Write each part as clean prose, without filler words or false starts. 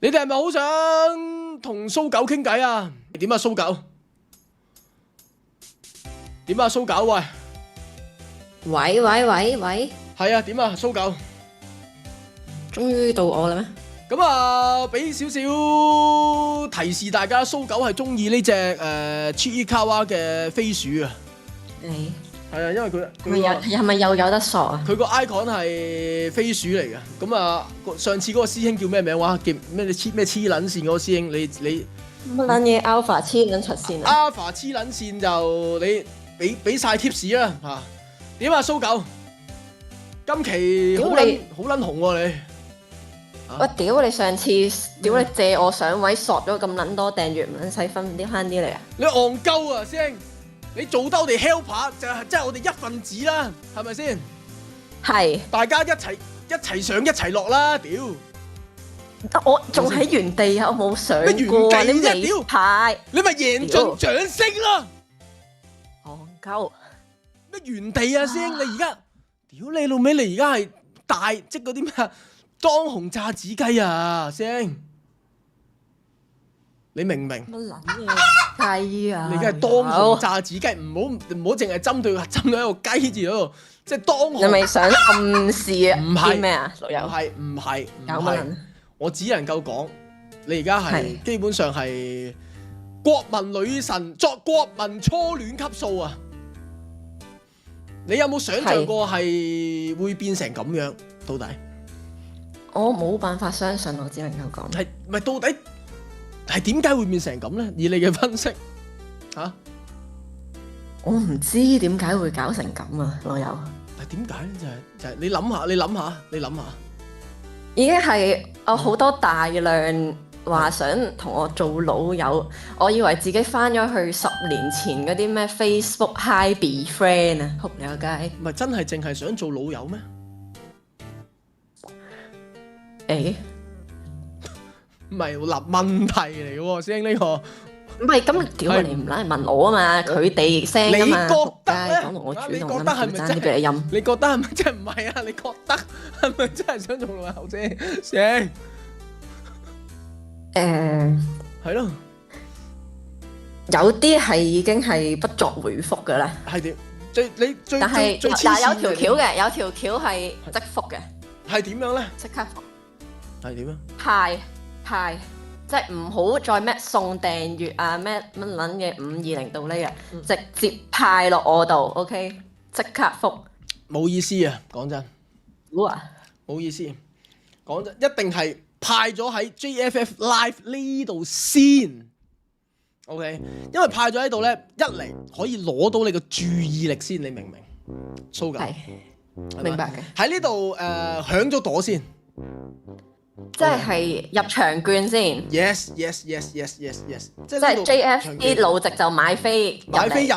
你哋係咪好想同蘇狗傾偈啊？點啊蘇狗？點啊蘇狗？喂，喂，係啊，點啊蘇狗？終於到我啦咩？咁啊，俾少少提示大家，蘇狗係中意呢隻Chiikawa 嘅飛鼠啊。你係啊，因為佢係咪又有得索啊？佢個 icon 係飛鼠嚟嘅。咁啊，上次嗰個師兄叫咩名話？叫咩黐撚線嗰個師兄？你乜撚嘢 Alpha 黐撚出線啊 Alpha 黐撚線就你俾晒 tips 啦嚇。點啊蘇狗？今期好撚紅喎你。喂，屌你上次屌你借我上位索咗咁撚多訂閱，唔撚使分啲慳啲嚟啊！你戇鳩啊師兄！你做得我哋 helper 就係即係我哋一份子啦，係咪先？係，大家一齊上一齊落啦，屌！我仲喺原地啊，我冇上過啊，你未派？你咪贏盡掌聲啦！戇鳩咩原地啊師兄？你而家屌你老味，你而家係大即嗰啲咩啊？當紅炸子雞啊，師兄！你明唔明？乜撚嘢雞啊？你而家係當紅炸子雞，唔好淨係針對一個雞字嗰度，即係當紅。你咪想暗示啊？唔係咩啊？老友唔係，搞乜撚？我只能夠講，你而家係基本上係國民女神作國民初戀級數啊！你有冇想象過係會變成咁樣？到底？我冇辦法相信，我只能夠講係咪到底係點解會變成咁咧？以你嘅分析嚇，我唔知點解會搞成咁啊，老友。但係點解咧？就係你諗下，已經係我好多大量話想同我做老友，我以為自己翻咗去10年前嗰啲咩 Facebook Hi Be Friend 啊，仆你個街！唔係真係淨係想做老友咩？誒，唔係嗱問題嚟嘅喎，師兄呢個唔係咁屌你唔撚係問我啊嘛，佢哋聲啊嘛，你覺得咧？講到我主動你覺得係咪真爭啲俾你陰？你覺得係咪真係唔係啊？你覺得係咪真係想做老友啫？師兄係咯，有啲係已經係不作回覆㗎啦。係點？最但係最但係有條橋嘅，有條橋係即覆嘅，係點樣咧？即刻覆。係點樣？派，即係唔好再咩送訂閱啊咩乜撚嘅520到呢啊，直接派落我度 ，OK， 即刻覆。冇意思啊！講真，哇，冇意思。講真，一定係派咗喺 JFF Live 呢度先 ，OK，因為派咗喺度咧，一嚟可以攞到你個注意力先，你明唔明？蘇狗係明白嘅，喺呢度響咗朵先。即係入場券先。Yes，即係 JF 啲老直就買飛入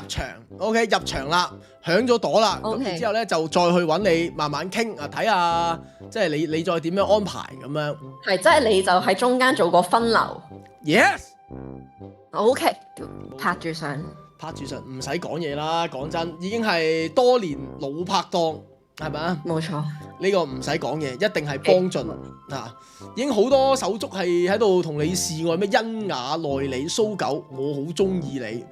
場 ，OK， 入場啦，響咗朵啦，咁然之後咧就再去揾你慢慢傾啊，睇下即係你再點樣安排咁樣。係，即係你就喺中間做個分流。 Yes，OK， 拍住上唔使講嘢啦，講真已經係多年老拍檔。係咪啊？冇錯，呢個唔使講嘢，一定係幫盡啊！已經好多手足係喺度同你示愛，咩恩雅內里蘇狗，我好中意你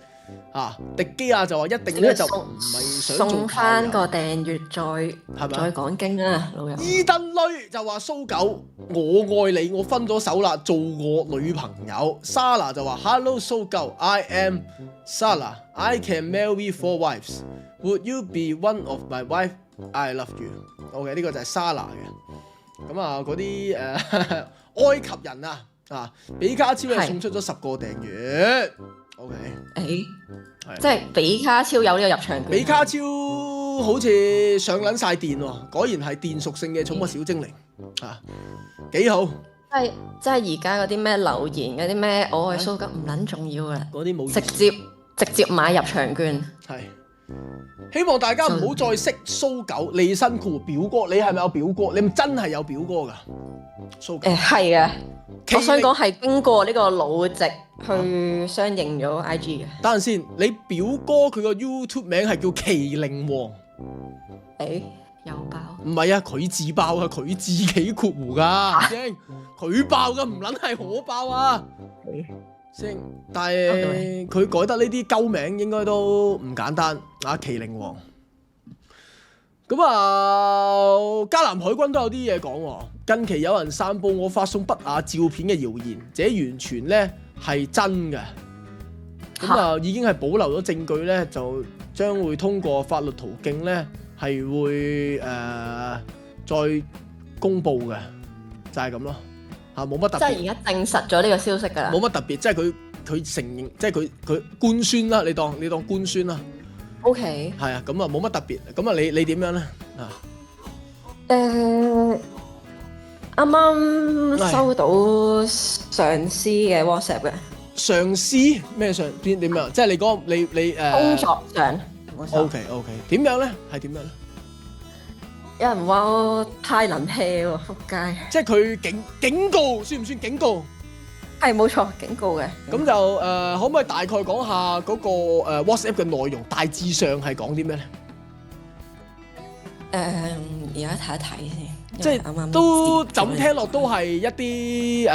啊！迪基亞就話一定咧就唔係想做送翻個訂閱再講經啊，老友。伊登女就話蘇狗，我愛你，我分咗手啦，做我女朋友。Sara 就話 Hello 蘇狗 ，I am Sara，I can marry 4 wives，Would you be one of my wife？I love you。OK， 呢個就係 Sara 嘅。咁啊，嗰啲埃及人啊，比卡超係送出咗10個訂閱。OK，即係比卡超有呢個入場券。比卡超好似上撚晒電喎，果然係電屬性嘅寵物小精靈啊，幾好。即係而家嗰啲咩留言嗰啲咩，我係蘇狗唔撚重要噶啦，嗰啲冇直接買入場券。係。希望大家唔好再識蘇狗、利申酷表哥，你係咪有表哥？你咪真係有表哥噶？蘇狗係嘅，我想講係經過呢個老直去相認咗 IG 嘅。等陣先，你表哥佢個 YouTube 名係叫麒麟王。有爆？唔係啊，佢自爆啊，佢自己括弧㗎，先佢爆㗎，唔撚係我爆啊！先，但係佢改得呢啲鳩名應該都唔簡單啊！麒麟王咁啊，加南海軍都有啲嘢講喎。近期有人散佈我發送不雅照片嘅謠言，這完全咧係真嘅。咁啊，已經係保留咗證據咧，就將會通過法律途徑咧係會再公佈嘅，就係咁咯。嚇，冇乜特別。即係而家證實咗呢個消息㗎啦。冇乜特別，即係佢承認，即係佢官宣啦，你當官宣啦。OK。係啊，咁啊冇乜特別，咁啊你點樣咧？啊？啱啱收到上司嘅 WhatsApp 嘅。上司咩上邊點樣？即係你講你工作上。OK，點樣咧？係點樣咧？有人話我太能 hea 喎，仆街！即係佢警告，算唔算警告？係冇錯，警告嘅。咁就可唔可以大概講下嗰個WhatsApp 嘅內容，大致上係講啲咩咧？而家睇一睇先。即係都就咁聽落都係一啲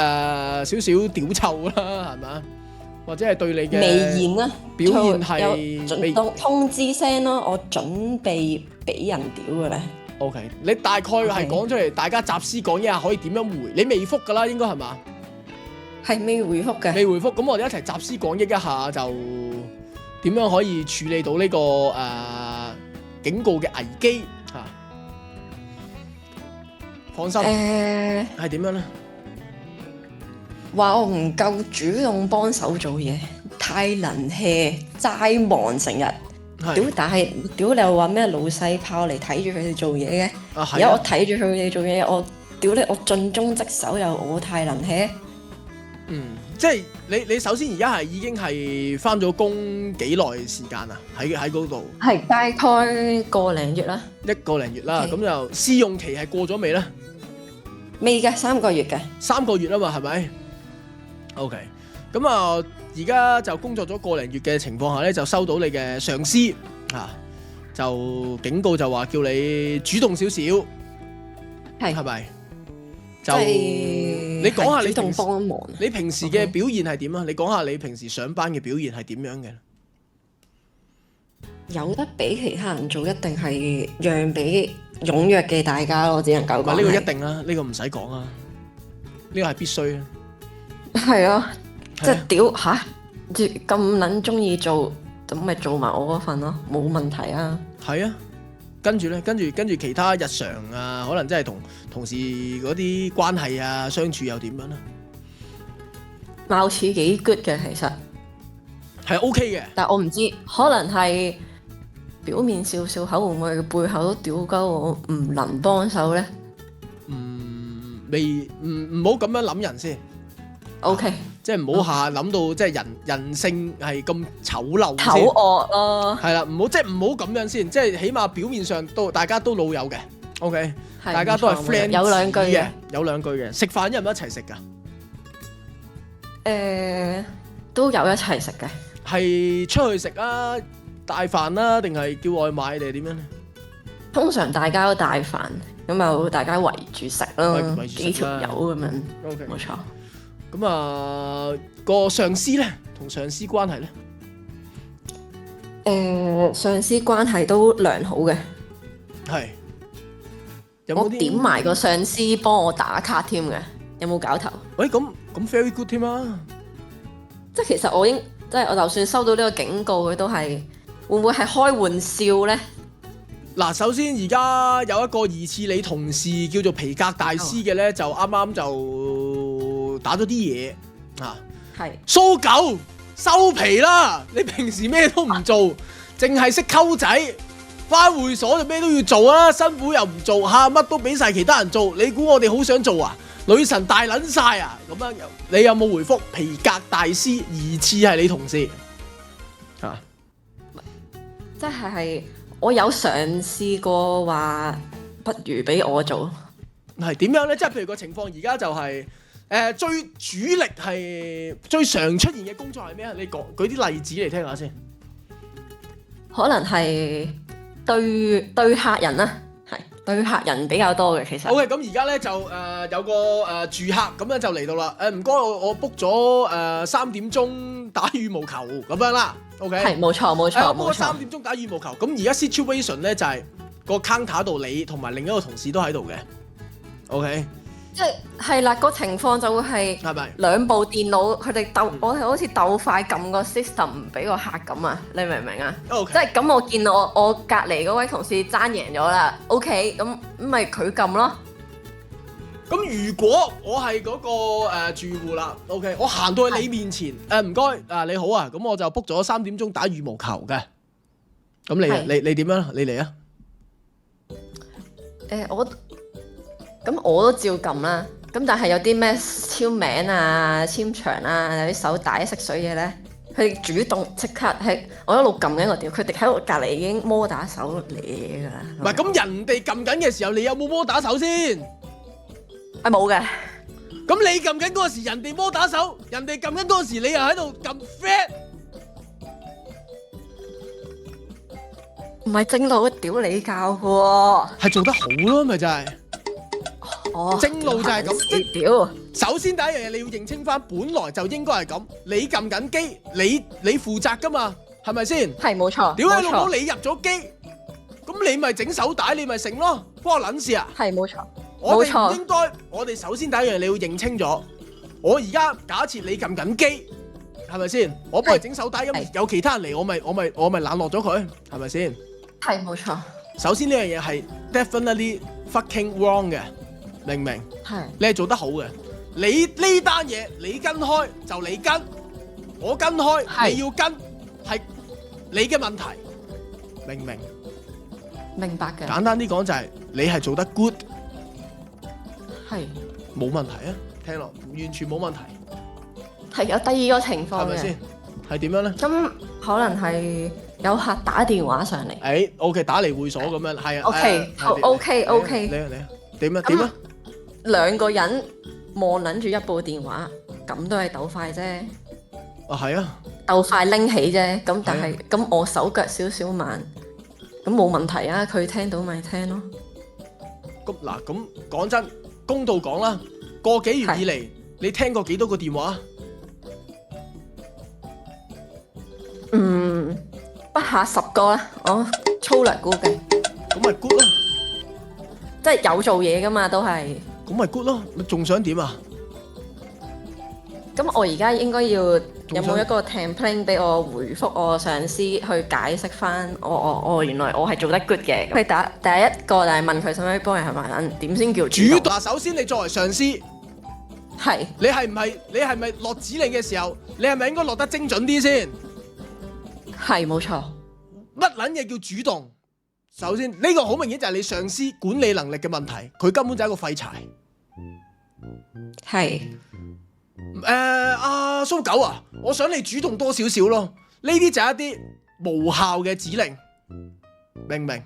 少少屌臭啦，係咪？或者係對你嘅微言啦，表現係通知聲咯，我準備俾人屌嘅咧。OK， 你大概係講出嚟，大家集思廣益下可以點樣回？你未覆㗎啦，應該係嘛？係未回覆嘅。未回覆，咁我哋一齊集思廣益一下，就點樣可以處理到呢個警告嘅危機嚇？放心。係點樣咧？話我唔夠主動幫手做嘢，太能 hea，齋忙成日。屌！但係屌你又話咩老細炮嚟睇住佢哋做嘢嘅？而家我睇住佢哋做嘢，我屌你！我盡忠職守又我太能 hea。即係你首先而家係已經係返咗工幾耐時間啊？喺嗰度係大概個零月啦。一個零月啦，咁就試用期係過咗未咧？未嘅，3個月嘅。3個月啊嘛，係咪 ？OK， 咁啊，而家就工作咗個零月嘅情況下咧，就收到你嘅上司就警告，就話叫你主動少少，係咪？就你講下你主動幫忙。你平時嘅表現係點啊？你講下你平時上班嘅表現係點樣嘅？有得俾其他人做，一定係讓俾踴躍嘅大家咯。只能夠講。呢個一定啦，呢個唔使講啊，呢個係必須啊。係啊，即係屌吓，咁撚中意做，咁咪做埋我嗰份咯，冇問題啊。係啊，跟住咧，跟住其他日常啊，可能真係同同事嗰啲關係啊，相處又點樣咧？貌似幾 good 嘅，其實係 OK 嘅，但我唔知，可能係表面笑笑口，會唔會背後都屌鳩我，唔能幫手咧？唔好咁樣諗人先。OK，即係唔好下諗到即係人性係咁醜陋先，醜惡咯。係啦，唔好即係唔好咁樣先，即係起碼表面上都大家都老友嘅。OK，大家都係 friend，有兩句嘅，有兩句嘅。食飯有冇一齊食噶？都有一齊食嘅。係出去食啊，帶飯啦，定係叫外賣定係點樣咧？通常大家都帶飯，咁就大家圍住食咯，幾條友咁樣。OK，冇錯。咁啊，個上司咧，同上司關係咧？上司關係都良好嘅。係。我點埋個上司幫我打卡添嘅，有冇搞頭？喂，咁 very good 添啊！即係其實我已經，即係我就算收到呢個警告，佢都係會唔會係開玩笑咧？嗱，首先而家有一個疑似你同事叫做皮革大師嘅咧，就啱啱就打咗啲嘢啊！係蘇狗收皮啦！你平時咩都唔做，淨係識溝仔。返會所就咩都要做啊，辛苦又唔做，乜都俾晒其他人做。你估我哋好想做啊？女神大撚晒啊！咁樣你有冇回覆皮革大師疑似係你同事？即係我有嘗試過話，不如俾我做。係點樣呢？即係譬如個情況而家就係最主力係最常出現嘅工作係咩啊？你舉啲例子嚟聽下先。可能係對客人啦，係對客人比較多嘅其實。OK， 咁而家咧就有個住客咁樣就嚟到啦。唔該，我 book 咗3點鐘打羽毛球咁樣啦。OK，係冇錯冇錯我 book 咗冇錯。3點鐘打羽毛球。咁而家 situation 咧就係個 counter 度你同埋另一個同事都喺度嘅。OK，即係啦，個情況就會係係咪？兩部電腦佢哋鬥，我哋好似鬥快撳個 system 唔俾個客咁啊！你明唔明啊？ OK，即係咁，我見我隔離嗰位同事爭贏咗啦。OK，咁咪佢撳咯。咁如果我係嗰個住戶啦，OK，我行到去你面前，唔該你好啊，咁我就 book 咗3點鐘打羽毛球嘅。咁你點樣？你嚟啊！我都照撳啦。咁但係有啲咩簽名啊、簽場啊、有啲手帶色水嘢咧，佢哋主動即刻喺我一路撳緊個電，佢哋喺我隔離已經摩打手嚟㗎啦。唔係咁人哋撳緊嘅時候，你有冇摩打手先？冇嘅。咁你撳緊嗰時，人哋摩打手，人哋撳緊嗰時，你又喺度撳 fat，唔係正路，屌你教嘅喎。係做得好咯，咪就係。哦，正路就係咁。屌！首先第一樣嘢你要認清翻，本來就應該係咁。你撳緊機，你負責噶嘛，係咪先？係冇錯。屌你老母，你入咗機，咁你咪整手帶，你咪成咯，關我撚事啊！係冇錯。我哋唔應該，我哋首先第一樣你要認清咗。我而家假設你撳緊機，係咪先？我幫你整手帶，咁有其他人嚟，我咪冷落咗佢，係咪先？係冇錯。首先呢樣嘢係 definitely fucking wrong 嘅，明唔明？係。你係做得好嘅。你呢單嘢你跟開就你跟，我跟開你要跟，係你嘅問題，明唔明？明白嘅。簡單啲講就係你係做得 good。係冇問題啊，聽落完全冇問題。係有第二個情況嘅，係咪先？係點樣咧？咁可能係有客打電話上嚟。OK， 打嚟會所咁樣，係啊。OK，你啊，點啊？兩個人望撚住一部電話，咁都係鬥快啫。係啊。鬥快拎起啫，咁但係咁我手腳少少慢，咁冇問題啊。佢聽到咪聽咯。咁嗱，咁講真。公道講啦，個幾月以嚟，你聽過幾多個電話？不下10個啦，我粗略估計。咁咪 good 咯，即係有做嘢噶嘛，都係。咁咪 good 咯，你仲想點啊？咁我而家應該要有冇一個 template 俾我回覆我上司去解釋翻，原來我係做得 good 嘅。佢第一個就係問佢使唔使幫人係咪點先叫主動？嗱，首先你作為上司，係你係咪落指令嘅時候，你係咪應該落得精準啲先？係冇錯。乜撚嘢叫主動？首先呢個好明顯就係你上司管理能力嘅問題，佢根本就係一個廢柴。係。阿蘇狗啊，我想你主動多少少咯。呢啲就係一啲無效嘅指令，明唔明？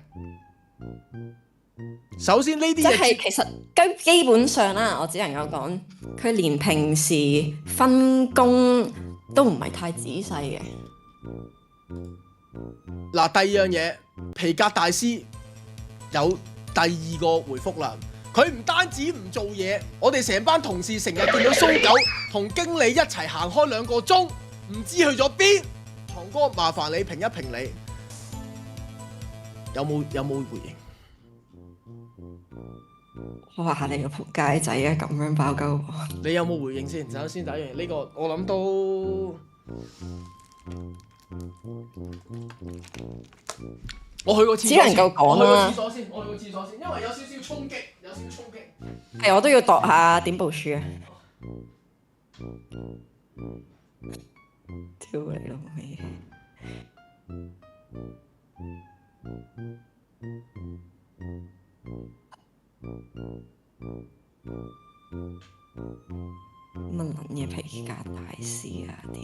首先呢啲嘢，即係其實基本上啦，我只能夠講，佢連平時分工都唔係太仔細嘅。嗱，第二樣嘢，皮革大師有第二個回覆啦。佢唔單止唔做嘢，我哋成班同事成日見到蘇狗同經理一齊行開2個鐘，唔知去咗邊。堂哥，麻煩你評一評你，有冇回應？哇！你個仆街仔啊，咁樣爆鳩我！你有冇回應先？首先第一樣嘢，呢個我諗都我去個廁所先，只能夠講啦。我去個廁所先，因為有少少衝擊。係，我都要度下點部署啊！屌你老味！乜撚嘢皮革大師啊！屌！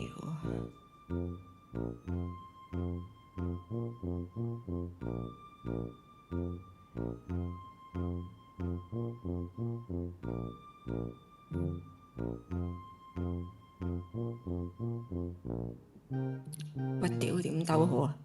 喂，屌點兜好啊？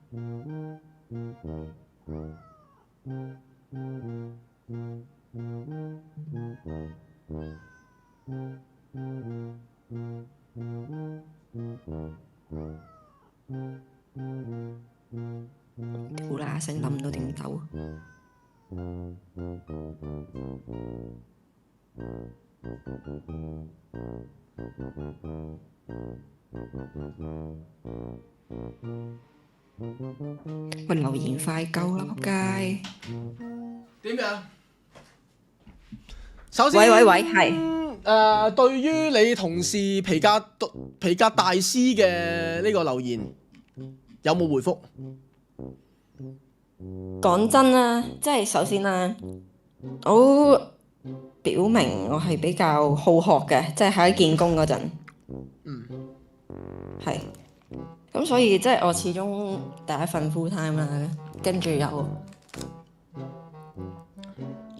好啦聲諗唔到點走。喂，留言快夠啦，仆街！點樣？首先，喂，係對於你同事皮革大師嘅呢個留言，有冇回覆？講真啦，即係首先啦，我表明我係比較好學嘅，即係喺見工嗰陣，係咁，所以即係我始終第一份 full time 啦，跟住又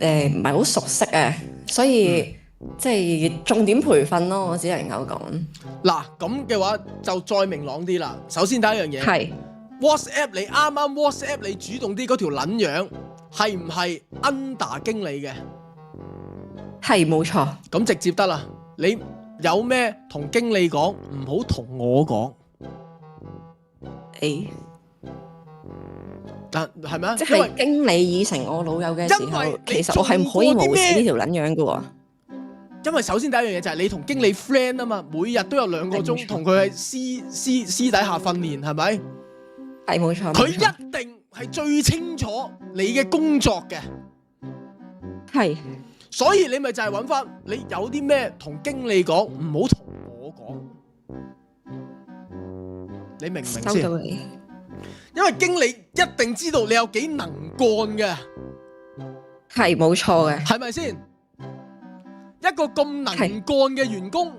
唔係好熟悉啊，所以即係重點培訓咯，我只能夠講。嗱，咁嘅話就再明朗啲啦。首先第一樣嘢係。WhatsApp 你啱啱 WhatsApp 你主動啲嗰條撚樣係唔係 under 經理嘅？係冇錯。咁直接得啦。你有咩同經理講，唔好同我講。但係咪啊？即係經理已成我老友嘅時候，其實我係唔可以無視呢條撚樣嘅喎。因為首先第一樣嘢就係你同經理 friend 啊嘛，每日都有2個鐘同佢喺私底下訓練，係咪？係冇錯，佢一定係最清楚你嘅工作嘅，係，所以你咪就係揾翻你有啲咩同經理講，唔好同我講，你明唔明先？收到你，因為經理一定知道你有幾能幹嘅，係冇錯嘅，係咪先？一個咁能幹嘅員工，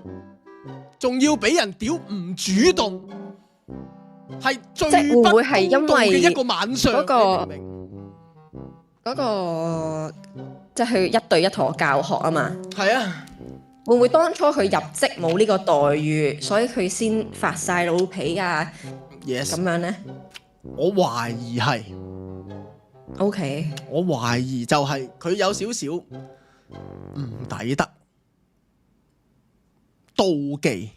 仲要俾人屌唔主動。係最不公道嘅一個晚上，嗰個即係佢一對一同我教學啊嘛。係啊，會唔會當初佢入職冇呢個待遇，所以佢先發晒老脾啊？ Yes， 咁樣呢？我懷疑係。OK， 我懷疑就係佢有少少唔抵得，妒忌。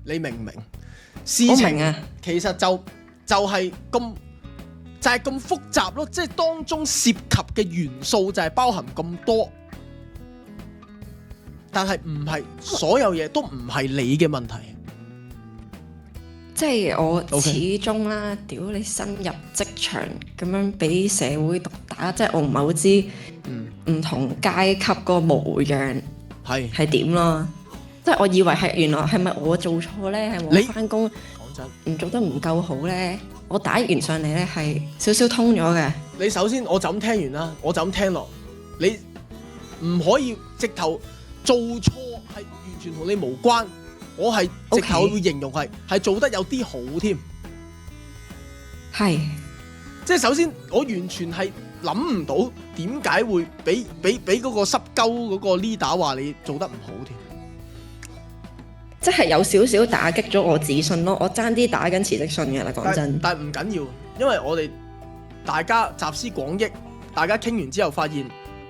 你明唔明？事情其實就係咁複雜咯，即係當中涉及嘅元素就係包含咁多，但係唔係所有嘢都唔係你嘅問題。即係我始終啦，屌你新入職場咁樣俾社會毒打，即係我唔係好知唔同階級個模樣係點咯。即係我以為係原來係咪我做錯咧？係我翻工唔做得唔夠好咧？我打完上嚟咧係少少通咗嘅。你首先我就咁聽完啦，我就咁聽落，你唔可以直頭做錯係完全同你無關。我係直頭會形容係做得有啲好添。係，即係首先我完全係諗唔到點解會俾嗰個濕鳩嗰個 leader 話你做得唔好添。即係有少少打擊咗我自信咯，我爭啲打緊辭職信嘅啦，講真。但係唔緊要，因為我哋大家集思廣益，大家傾完之後發現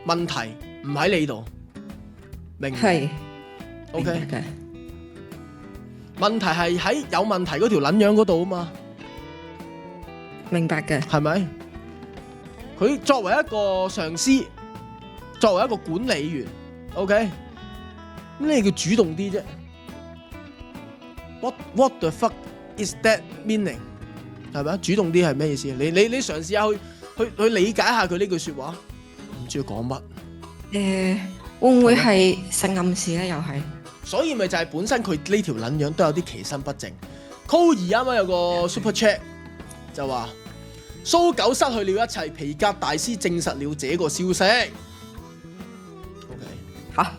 問題唔喺你度，明唔明？係 OK 嘅。問題係喺有問題嗰條撚樣嗰度啊嘛，明白嘅，係咪？佢作為一個上司，作為一個管理員 ，OK， 咁你叫主動啲啫。What the fuck is that meaning？ 係咪啊？主動啲係咩意思？你嘗試下去理解下佢呢句説話，唔知佢講乜？會唔會係性暗示咧？又係，所以咪就係本身佢呢條撚樣都有啲其身不正。Coir 啱啱有個 super chat 就話蘇狗失去了一切，皮革大師證實了這個消息。OK 嚇，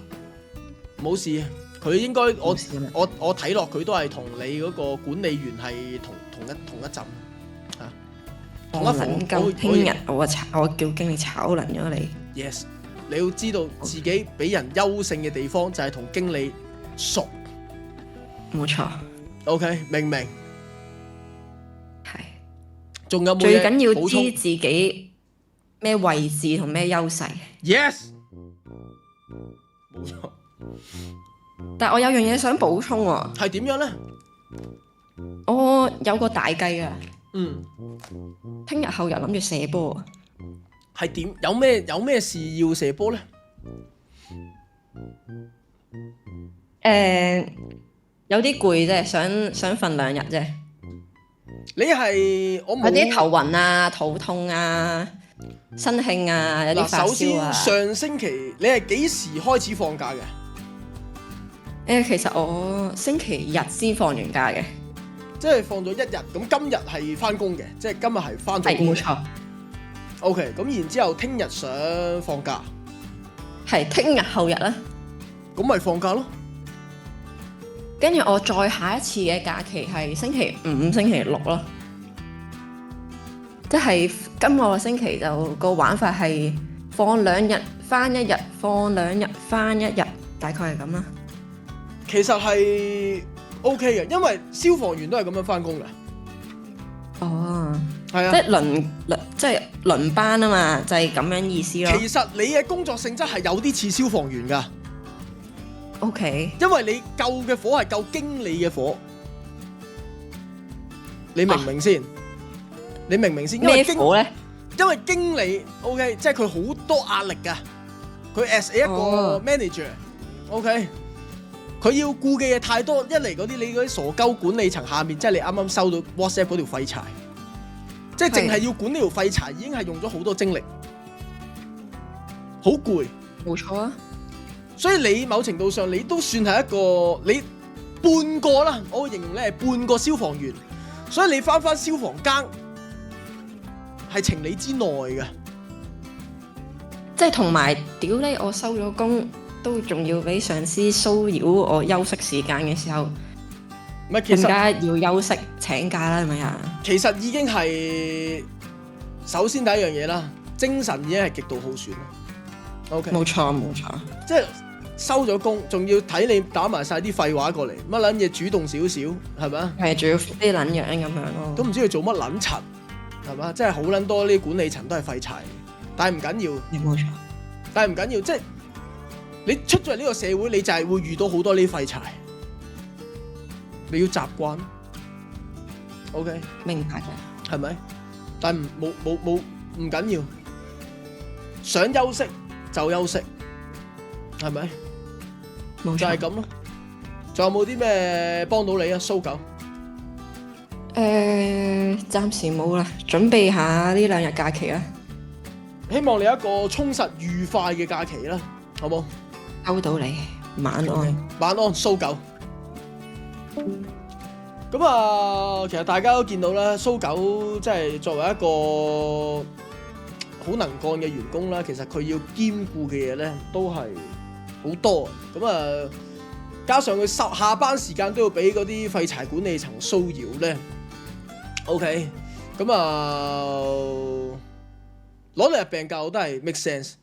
冇事。佢應該我睇落佢都係同你嗰個管理員係同一陣嚇，同一房。聽日我叫經理炒撚咗你。Yes， 你要知道自己俾人優勝嘅地方就係同經理熟。冇錯。OK， 明唔明？係。仲有冇嘢最緊要知自己咩位置同咩優勢。Yes， 冇錯。但我有樣嘢想補充喎，係點樣咧？我有個大計啊，嗯，聽日後日諗住射波。係點？有咩事要射波咧？有啲攰啫，想瞓2日啫。你係我有冇啲頭暈啊、肚痛啊、身興啊，有啲發首燒啊。先上星期你係幾時開始放假嘅？其實我星期日先放完假嘅。即係放咗1日，咁今日係翻工嘅，即係今日係翻咗係工。冇錯。OK，咁然之後聽日想放假，係聽日後日啦，咁咪放假咯。跟住我再下一次嘅假期係星期5、星期6咯。即係今個星期就個玩法係放2日翻1日，放2日翻1日，大概係咁啦。其實係 OK 嘅，因為消防員都係咁樣翻工嘅。哦，係啊，即係輪班啊嘛，就係咁樣意思咯。其實你嘅工作性質係有啲似消防員㗎， OK，因為你救嘅火係救經理嘅火，你明唔明先？你明唔明先？因為咩火咧？因為經理 OK，即係佢好多壓力㗎，佢 as 一個 manager，OK，佢要顧嘅嘢太多，一嚟嗰啲你嗰啲傻鳩管理層下面，即係你啱啱收到 WhatsApp 嗰條廢柴，即係淨係要管呢條廢柴已經係用咗好多精力，好攰。冇錯啊。所以你某程度上你都算係一個你半個啦，我會形容你係半個消防員，所以你翻消防更係情理之內嘅。即係同埋屌你，我收咗工都仲要俾上司騷擾我休息時間嘅時候，唔係其實更加要休息請假啦，係咪啊？其實已經係首先第一樣嘢啦，精神已經係極度耗損啦。OK，冇錯冇錯。即係收咗工，仲要睇你打埋晒啲廢話過嚟，乜撚嘢主動少少，係咪啊？係，仲要啲撚樣咁樣咯。都唔知佢做乜撚柒，係嘛？即係好撚多呢啲管理層都係廢柴，但係唔緊要。你冇錯。但係唔緊要，即係你出咗嚟呢個社會，你就係會遇到好多呢啲廢柴，你要習慣。OK，明白嘅。係咪？但係冇唔緊要，想休息就休息，係咪？冇錯。就係咁咯。仲有冇啲咩幫到你啊，蘇狗？暫時冇啦，準備下呢2日假期啦。希望你一個充實愉快嘅假期啦，好冇？收到你，晚安。晚安，蘇狗。咁啊，其實大家都見到啦，蘇狗即係作為一個好能幹嘅員工啦，其實佢要兼顧嘅嘢咧都係好多。咁啊，加上佢下班時間都要俾嗰啲廢柴管理層騷擾咧。OK，咁啊，攞嚟入病假都係 make sense。